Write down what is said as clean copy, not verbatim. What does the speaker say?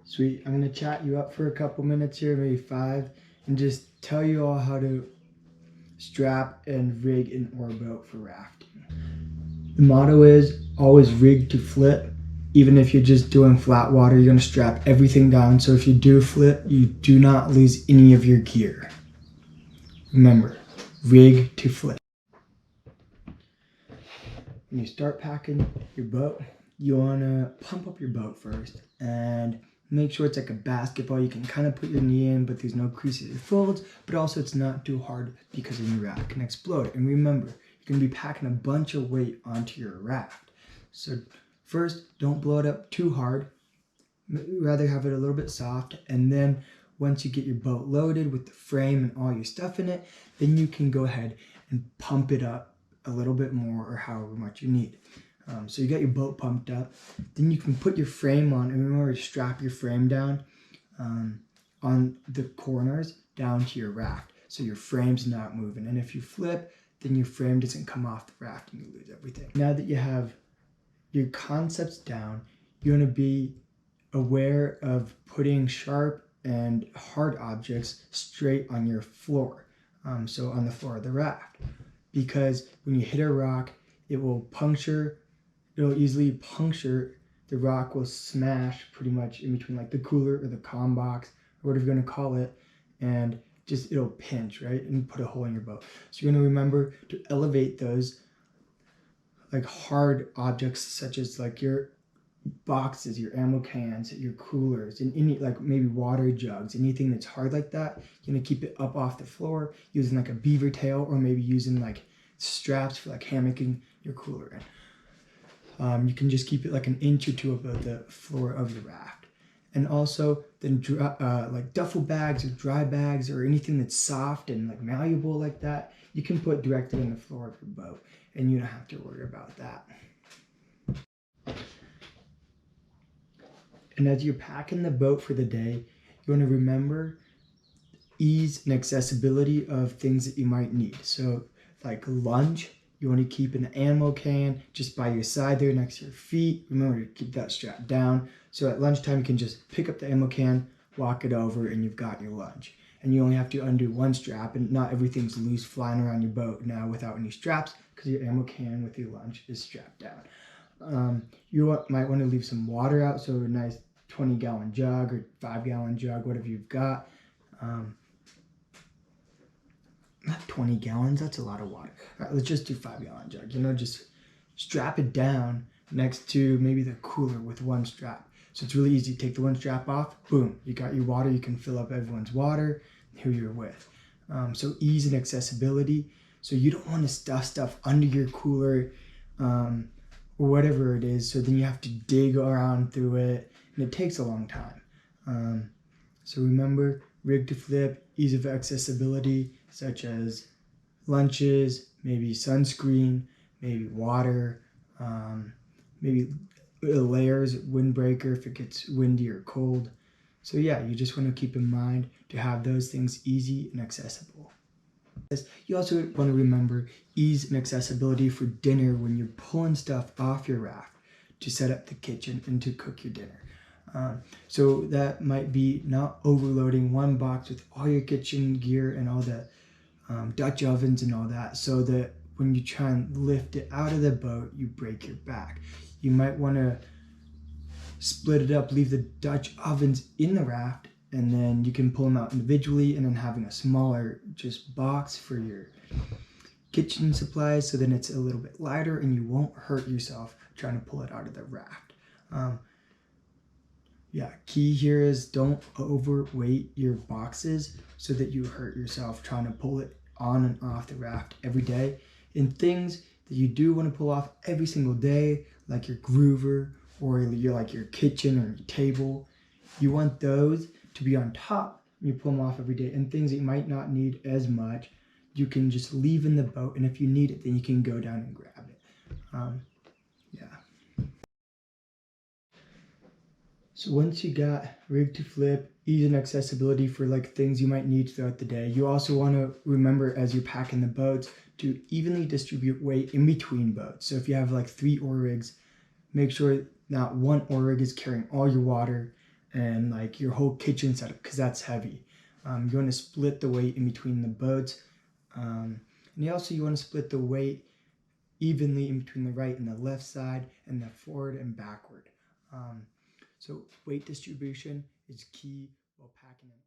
Sweet. I'm going to chat you up for a couple minutes here, maybe 5, and just tell you all how to strap and rig an oar boat for rafting. The motto is always rig to flip. Even if you're just doing flat water, you're going to strap everything down. So if you do flip, you do not lose any of your gear. Remember, rig to flip. When you start packing your boat, you want to pump up your boat first and make sure it's like a basketball. You can kind of put your knee in, but there's no creases or folds, but also it's not too hard because then your raft can explode. And remember, you're going to be packing a bunch of weight onto your raft. So first, don't blow it up too hard. Rather have it a little bit soft, and then once you get your boat loaded with the frame and all your stuff in it, then you can go ahead and pump it up a little bit more or however much you need. So you got your boat pumped up, then you can put your frame on, and remember to strap your frame down on the corners down to your raft so your frame's not moving. And if you flip, then your frame doesn't come off the raft and you lose everything. Now that you have your concepts down, you want to be aware of putting sharp and hard objects straight on your floor, so on the floor of the raft, because when you hit a rock, it'll easily puncture. The rock will smash pretty much in between like the cooler or the comm box or whatever you're going to call it, and just it'll pinch, right, and put a hole in your boat. So you're going to remember to elevate those like hard objects such as like your boxes, your ammo cans, your coolers, and any like maybe water jugs, anything that's hard like that. You're gonna keep it up off the floor using like a beaver tail, or maybe using like straps for like hammocking your cooler in. You can just keep it like an inch or two above the floor of the raft. And also then like duffel bags or dry bags or anything that's soft and like malleable like that, you can put directly on the floor of your boat and you don't have to worry about that. And as you're packing the boat for the day, you want to remember ease and accessibility of things that you might need. So like lunch, you want to keep an ammo can just by your side there next to your feet. Remember to keep that strapped down. So at lunchtime, you can just pick up the ammo can, walk it over, and you've got your lunch. And you only have to undo one strap, and not everything's loose flying around your boat now without any straps, because your ammo can with your lunch is strapped down. You might want to leave some water out, so a nice 20-gallon jug or 5-gallon jug, whatever you've got. Not 20 gallons, that's a lot of water. All right, let's just do 5-gallon jug. Just strap it down next to maybe the cooler with one strap. So it's really easy to take the one strap off, boom, you got your water, you can fill up everyone's water, who you're with. So ease and accessibility. So you don't want to stuff under your cooler or whatever it is, so then you have to dig around through it, and it takes a long time. So remember, rig to flip, ease of accessibility, such as lunches, maybe sunscreen, maybe water, maybe layers, windbreaker if it gets windy or cold. So yeah, you just want to keep in mind to have those things easy and accessible. You also want to remember ease and accessibility for dinner when you're pulling stuff off your raft to set up the kitchen and to cook your dinner. So that might be not overloading one box with all your kitchen gear and all the Dutch ovens and all that, so that when you try and lift it out of the boat, you break your back. You might want to split it up, leave the Dutch ovens in the raft, and then you can pull them out individually, and then having a smaller just box for your kitchen supplies, so then it's a little bit lighter and you won't hurt yourself trying to pull it out of the raft. Key here is don't overweight your boxes so that you hurt yourself trying to pull it on and off the raft every day. And things that you do want to pull off every single day, like your groover or your kitchen or your table, you want those to be on top when you pull them off every day. And things that you might not need as much, you can just leave in the boat, and if you need it, then you can go down and grab it. So once you got rig to flip, ease and accessibility for like things you might need throughout the day, you also want to remember as you're packing the boats to evenly distribute weight in between boats. So if you have like 3 oar rigs, make sure not one oar rig is carrying all your water and like your whole kitchen setup, because that's heavy. You want to split the weight in between the boats, and you want to split the weight evenly in between the right and the left side, and the forward and backward. So weight distribution is key while packing them.